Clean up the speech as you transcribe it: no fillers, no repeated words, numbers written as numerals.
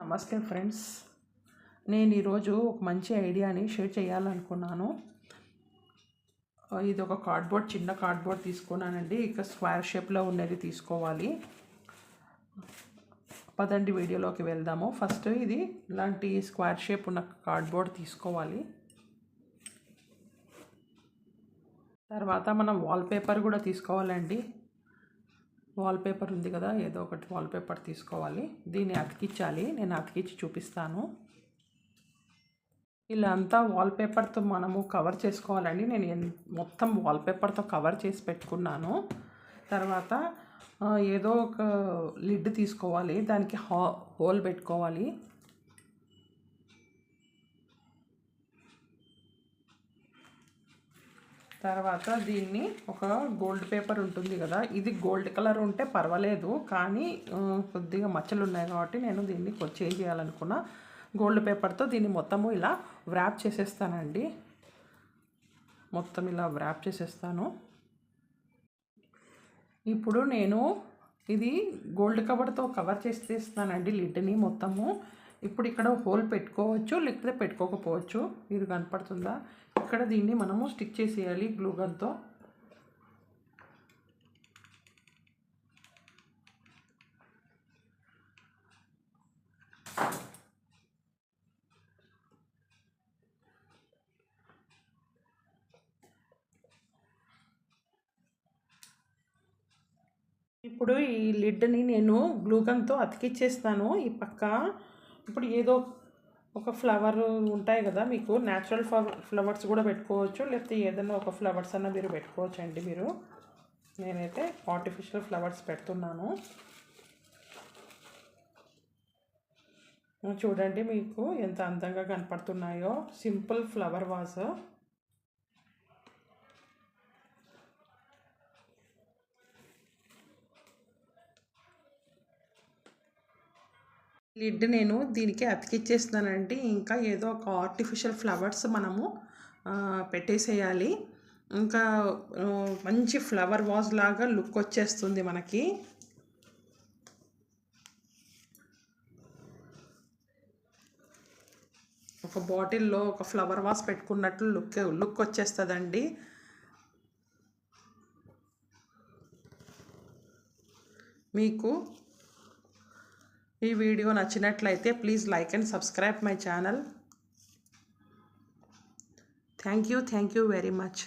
నమస్తే ఫ్రెండ్స్, నేను ఈరోజు ఒక మంచి ఐడియాని షేర్ చేయాలనుకున్నాను. ఇది ఒక కార్డ్బోర్డ్, చిన్న కార్డ్బోర్డ్ తీసుకున్నానండి. ఇక స్క్వేర్ షేప్లో ఉన్నది తీసుకోవాలి. పదండి వీడియోలోకి వెళ్దాము. ఫస్ట్ ఇది ఇలాంటి స్క్వేర్ షేప్ ఉన్న కార్డ్బోర్డ్ తీసుకోవాలి. తర్వాత మనం వాల్పేపర్ కూడా తీసుకోవాలండి. వాల్పేపర్ ఉంది కదా, ఏదో ఒకటి వాల్పేపర్ తీసుకోవాలి. దీన్ని అతికించాలి. నేను అతికించి చూపిస్తాను. ఇలా అంతా వాల్పేపర్తో మనము కవర్ చేసుకోవాలండి. నేను మొత్తం వాల్పేపర్తో కవర్ చేసి పెట్టుకున్నాను. తర్వాత ఏదో ఒక లిడ్ తీసుకోవాలి, దానికి హోల్ పెట్టుకోవాలి. తర్వాత దీన్ని ఒక గోల్డ్ పేపర్ ఉంటుంది కదా, ఇది గోల్డ్ కలర్ ఉంటే పర్వాలేదు, కానీ కొద్దిగా మచ్చలు ఉన్నాయి కాబట్టి నేను దీన్ని చేంజ్ చేయాలనుకున్నా. గోల్డ్ పేపర్తో దీన్ని మొత్తము ఇలా వ్రాప్ చేసేస్తానండి. మొత్తం ఇలా వ్రాప్ చేసేస్తాను. ఇప్పుడు నేను ఇది గోల్డ్ కవర్తో కవర్ చేసేస్తానండి లిడ్ని మొత్తము. ఇప్పుడు ఇక్కడ హోల్ పెట్టుకోవచ్చు, లేకపోతే పెట్టుకోకపోవచ్చు. మీరు కనపడుతుందా? ఇక్కడ దీన్ని మనము స్టిక్ చేసేయాలి గ్లూ గన్తో. ఇప్పుడు ఈ లిడ్ని నేను గ్లూ గన్తో అతికిచ్చేస్తాను ఈ పక్క. ఇప్పుడు ఏదో ఒక ఫ్లవర్ ఉంటాయి కదా, మీకు న్యాచురల్ ఫ్లవర్స్ కూడా పెట్టుకోవచ్చు, లేకపోతే ఏదైనా ఒక ఫ్లవర్స్ అన్న మీరు పెట్టుకోవచ్చు అండి. నేనైతే ఆర్టిఫిషియల్ ఫ్లవర్స్ పెడుతున్నాను. చూడండి మీకు ఎంత అందంగా కనపడుతున్నాయో. Simple flower vase. లిడ్ నేను దీనికి అతికిచ్చేస్తున్నానండి. ఇంకా ఏదో ఒక ఆర్టిఫిషియల్ ఫ్లవర్స్ మనము పెట్టేసేయాలి. ఇంకా మంచి ఫ్లవర్ వాజ్ లాగా లుక్ వచ్చేస్తుంది మనకి. ఒక బాటిల్లో ఒక ఫ్లవర్ వాజ్ పెట్టుకున్నట్లు లుక్ వచ్చేస్తుందండి. మీకు ఈ వీడియో నచ్చినట్లయితే please like and subscribe my channel. Thank you very much.